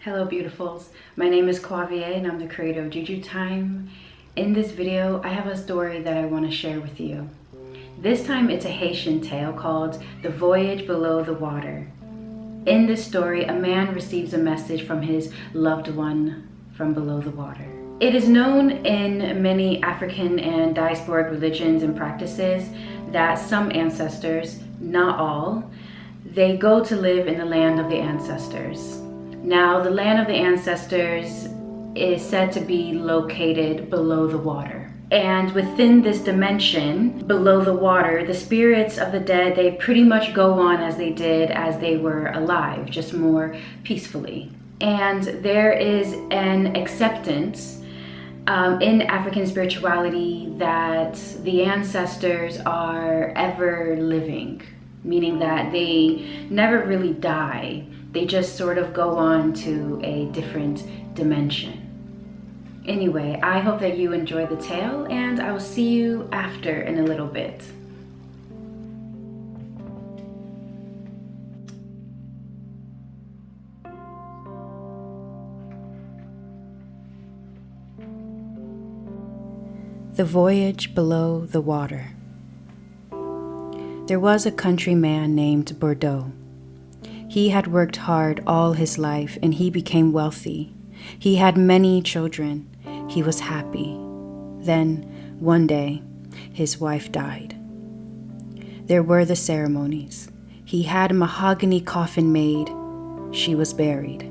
Hello beautifuls, my name is Quavia and I'm the creator of JuJu Thyme. In this video, I have a story that I want to share with you. This time it's a Haitian tale called The Voyage Below the Water. In this story, a man receives a message from his loved one from below the water. It is known in many African and diasporic religions and practices that some ancestors, not all, they go to live in the land of the ancestors. Now, the land of the ancestors is said to be located below the water. And within this dimension, below the water, the spirits of the dead, they pretty much go on as they did as they were alive, just more peacefully. And there is an acceptance in African spirituality that the ancestors are ever living, meaning that they never really die. They just sort of go on to a different dimension. Anyway, I hope that you enjoy the tale, and I will see you after in a little bit. The Voyage Below the Water. There was a country man named Bordeaux. He had worked hard all his life and he became wealthy. He had many children. He was happy. Then, one day, his wife died. There were the ceremonies. He had a mahogany coffin made. She was buried.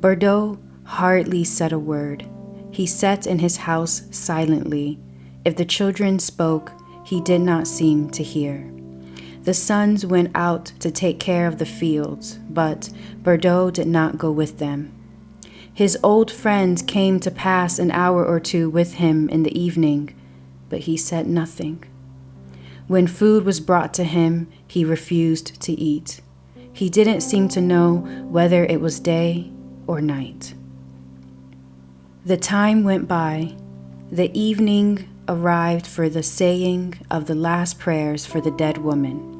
Bordeaux hardly said a word. He sat in his house silently. If the children spoke, he did not seem to hear. The sons went out to take care of the fields, but Bordeaux did not go with them. His old friends came to pass an hour or two with him in the evening, but he said nothing. When food was brought to him, he refused to eat. He didn't seem to know whether it was day or night. The time went by. The evening arrived for the saying of the last prayers for the dead woman.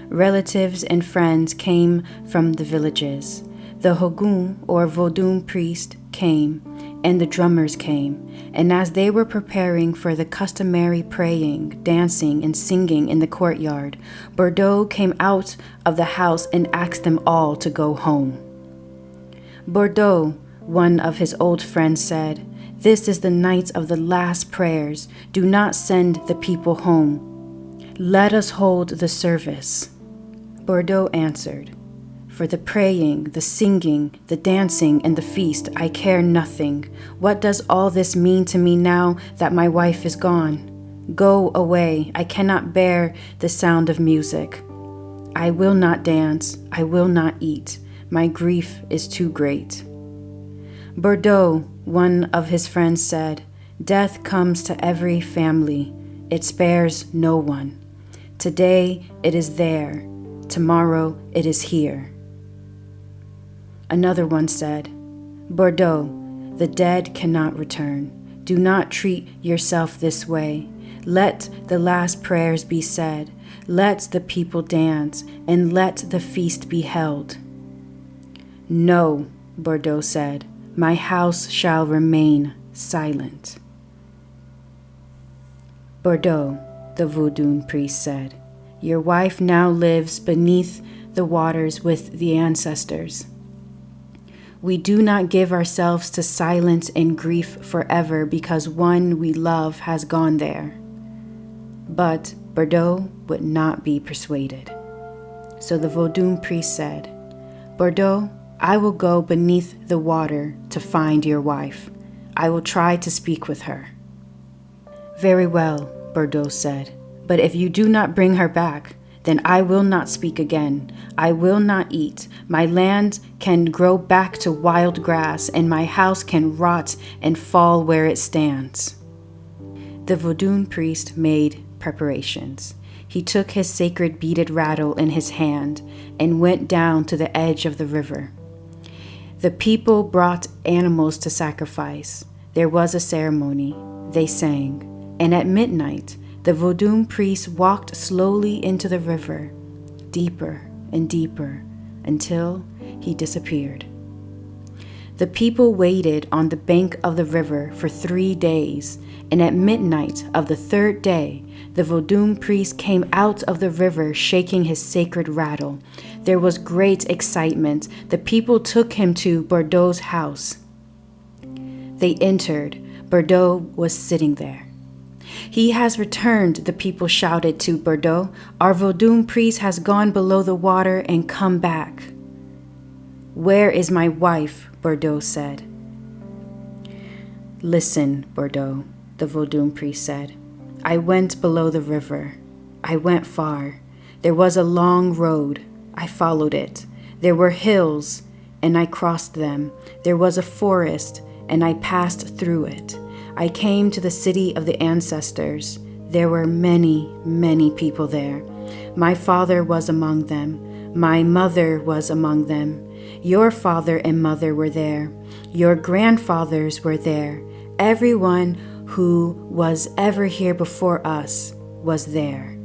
Relatives and friends came from the villages. The Hogun or Vodun priest came, and the drummers came, and as they were preparing for the customary praying, dancing, and singing in the courtyard, Bordeaux came out of the house and asked them all to go home. Bordeaux, one of his old friends, said, "This is the night of the last prayers. Do not send the people home. Let us hold the service." Bordeaux answered, "For the praying, the singing, the dancing, and the feast, I care nothing. What does all this mean to me now that my wife is gone? Go away. I cannot bear the sound of music. I will not dance. I will not eat. My grief is too great." Bordeaux, one of his friends, said, "Death comes to every family. It spares no one. Today it is there. Tomorrow it is here." Another one said, "Bordeaux, the dead cannot return. Do not treat yourself this way. Let the last prayers be said. Let the people dance, and let the feast be held." "No," Bordeaux said, "my house shall remain silent." Bordeaux, the Vodun priest, said, "Your wife now lives beneath the waters with the ancestors. We do not give ourselves to silence and grief forever because one we love has gone there." But Bordeaux would not be persuaded. So the Vodun priest said, "Bordeaux, I will go beneath the water to find your wife. I will try to speak with her." "Very well," Bordeaux said, "but if you do not bring her back, then I will not speak again. I will not eat. My land can grow back to wild grass, and my house can rot and fall where it stands." The Vodun priest made preparations. He took his sacred beaded rattle in his hand and went down to the edge of the river. The people brought animals to sacrifice. There was a ceremony. They sang. And at midnight, the Vodun priest walked slowly into the river, deeper and deeper, until he disappeared. The people waited on the bank of the river for 3 days, and at midnight of the 3rd day, the Vodun priest came out of the river shaking his sacred rattle. There was great excitement. The people took him to Bordeaux's house. They entered. Bordeaux was sitting there. "He has returned," the people shouted to Bordeaux. "Our Vodun priest has gone below the water and come back." "Where is my wife?" Bordeaux said. "Listen, Bordeaux," the Vodun priest said. "I went below the river. I went far. There was a long road. I followed it. There were hills, and I crossed them. There was a forest, and I passed through it. I came to the city of the ancestors. There were many, many people there. My father was among them. My mother was among them. Your father and mother were there. Your grandfathers were there. Everyone who was ever here before us was there.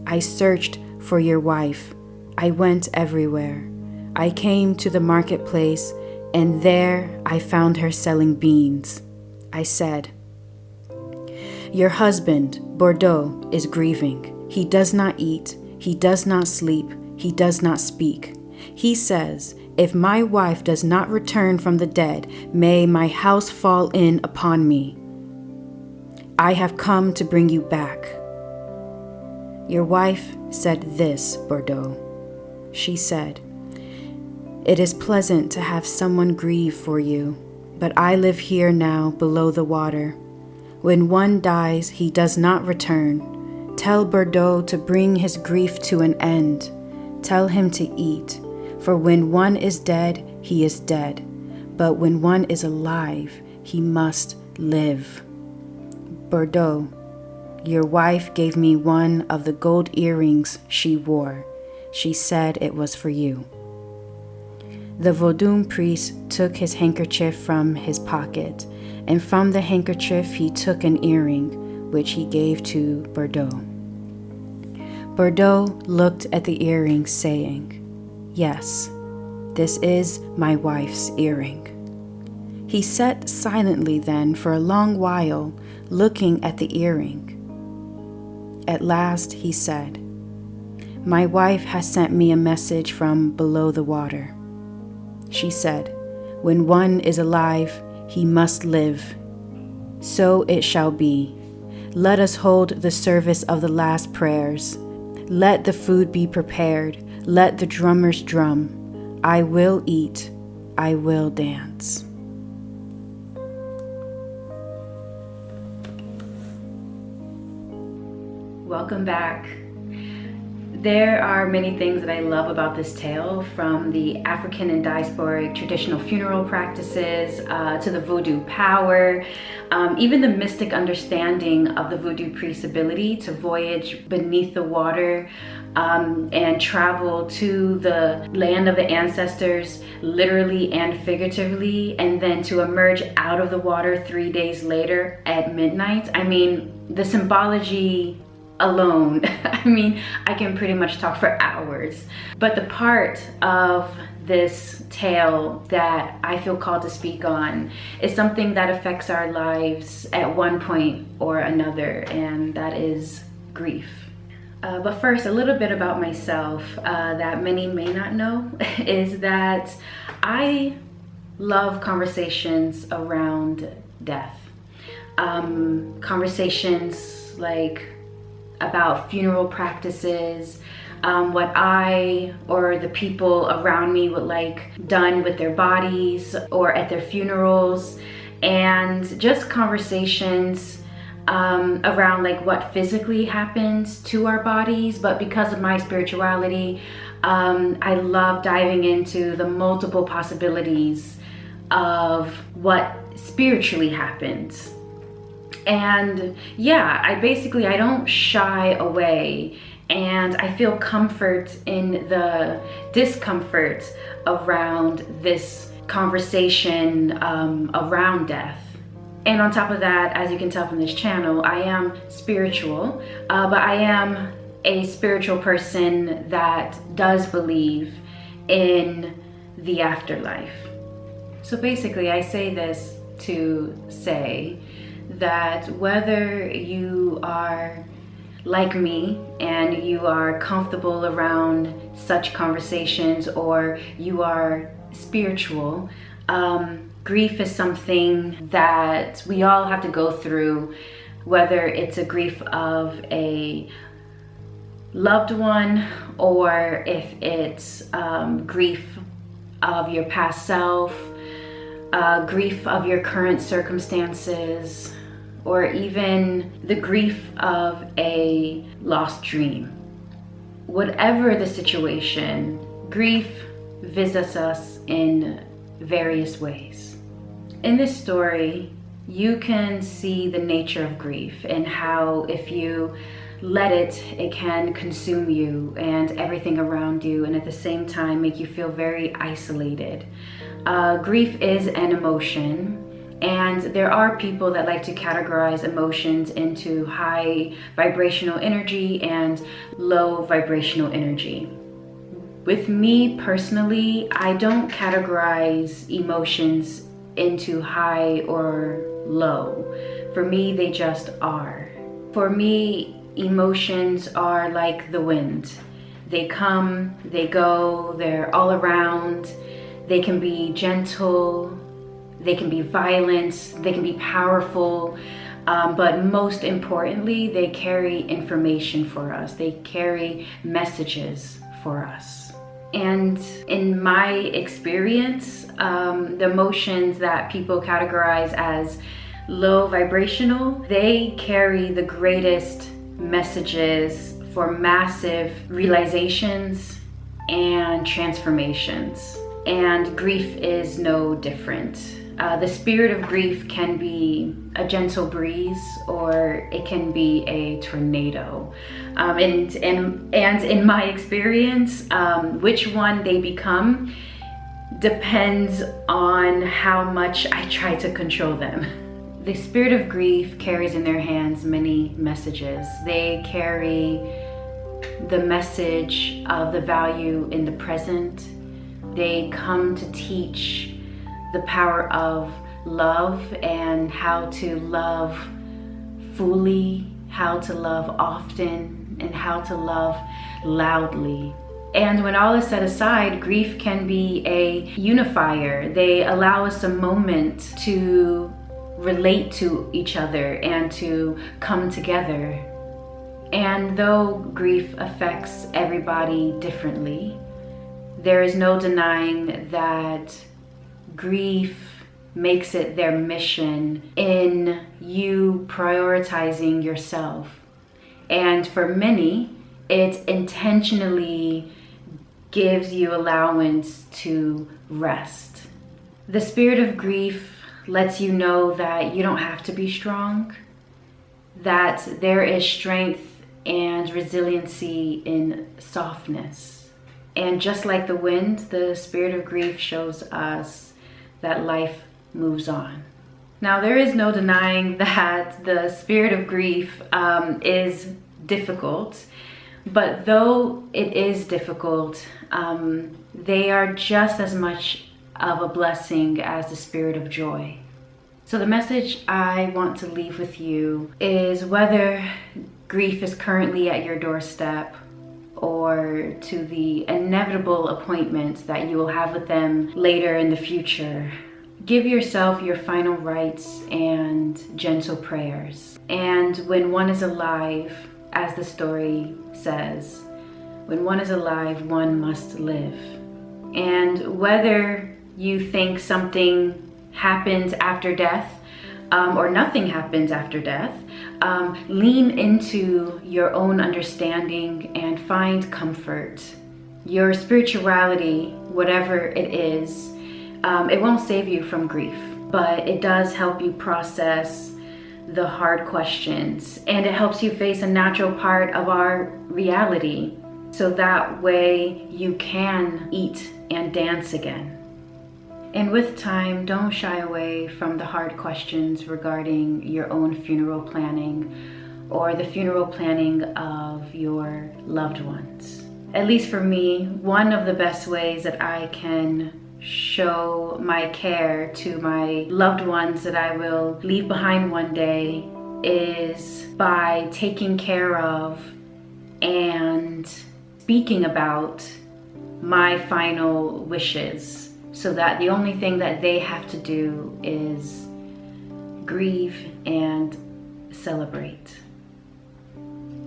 I searched for your wife. I went everywhere. I came to the marketplace, and there I found her selling beans. I said, 'Your husband, Bordeaux, is grieving. He does not eat. He does not sleep. He does not speak. He says, if my wife does not return from the dead, may my house fall in upon me. I have come to bring you back.' Your wife said this, Bordeaux. She said, 'It is pleasant to have someone grieve for you, but I live here now below the water. When one dies, he does not return. Tell Bordeaux to bring his grief to an end. Tell him to eat, for when one is dead, he is dead. But when one is alive, he must live. Bordeaux, your wife gave me one of the gold earrings she wore. She said it was for you.' The Vodun priest took his handkerchief from his pocket, and from the handkerchief he took an earring, which he gave to Bordeaux. Bordeaux looked at the earring, saying, 'Yes, this is my wife's earring.' He sat silently then for a long while, looking at the earring. At last he said, 'My wife has sent me a message from below the water. She said, when one is alive, he must live. So it shall be. Let us hold the service of the last prayers. Let the food be prepared. Let the drummers drum. I will eat. I will dance.'" Welcome back. There are many things that I love about this tale, from the African and diasporic traditional funeral practices to the voodoo power, even the mystic understanding of the voodoo priest's ability to voyage beneath the water and travel to the land of the ancestors, literally and figuratively, and then to emerge out of the water 3 days later at midnight. I mean, the symbology alone, I can pretty much talk for hours. But the part of this tale that I feel called to speak on is something that affects our lives at one point or another, and that is grief. But first, a little bit about myself that many may not know is that I love conversations around death. Conversations like about funeral practices, what I or the people around me would like done with their bodies or at their funerals, and just conversations around like what physically happens to our bodies. But because of my spirituality, I love diving into the multiple possibilities of what spiritually happens. And yeah, I don't shy away, and I feel comfort in the discomfort around this conversation around death. And on top of that, as you can tell from this channel, I am spiritual, but I am a spiritual person that does believe in the afterlife. So basically, I say this to say that whether you are like me and you are comfortable around such conversations, or you are spiritual, grief is something that we all have to go through, whether it's a grief of a loved one, or if it's grief of your past self, grief of your current circumstances, or even the grief of a lost dream. Whatever the situation, grief visits us in various ways. In this story, you can see the nature of grief and how if you let it, it can consume you and everything around you, and at the same time make you feel very isolated. Grief is an emotion, and there are people that like to categorize emotions into high vibrational energy and low vibrational energy. With me personally, I don't categorize emotions into high or low. For me, they just are. For me, emotions are like the wind. They come, they go, they're all around. They can be gentle, they can be violent, they can be powerful, but most importantly, they carry information for us. They carry messages for us. And in my experience, the emotions that people categorize as low vibrational, they carry the greatest messages for massive realizations and transformations. And grief is no different. The spirit of grief can be a gentle breeze, or it can be a tornado. And in my experience, which one they become depends on how much I try to control them. The spirit of grief carries in their hands many messages. They carry the message of the value in the present. They come to teach the power of love and how to love fully, how to love often, and how to love loudly. And when all is set aside, grief can be a unifier. They allow us a moment to relate to each other and to come together. And though grief affects everybody differently, there is no denying that grief makes it their mission in you prioritizing yourself. And for many, it intentionally gives you allowance to rest. The spirit of grief lets you know that you don't have to be strong, that there is strength and resiliency in softness. And just like the wind, the spirit of grief shows us that life moves on. Now, there is no denying that the spirit of grief is difficult, but though it is difficult, they are just as much of a blessing as the spirit of joy. So the message I want to leave with you is, whether grief is currently at your doorstep or to the inevitable appointment that you will have with them later in the future, give yourself your final rites and gentle prayers. And when one is alive, as the story says, when one is alive, one must live. And whether you think something happens after death, or nothing happens after death, lean into your own understanding and find comfort. Your spirituality, whatever it is, it won't save you from grief, but it does help you process the hard questions, and it helps you face a natural part of our reality, so that way you can eat and dance again. And with time, don't shy away from the hard questions regarding your own funeral planning or the funeral planning of your loved ones. At least for me, one of the best ways that I can show my care to my loved ones that I will leave behind one day is by taking care of and speaking about my final wishes, so that the only thing that they have to do is grieve and celebrate.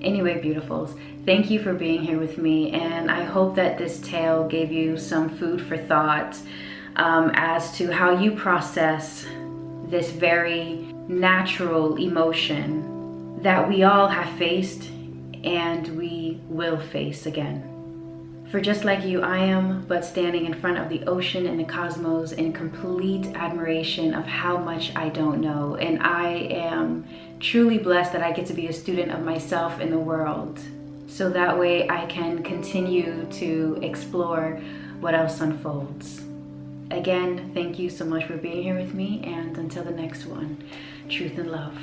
Anyway, beautifuls, thank you for being here with me, and I hope that this tale gave you some food for thought as to how you process this very natural emotion that we all have faced and we will face again. For just like you, I am but standing in front of the ocean and the cosmos in complete admiration of how much I don't know. And I am truly blessed that I get to be a student of myself in the world. So that way I can continue to explore what else unfolds. Again, thank you so much for being here with me, and until the next one, truth and love.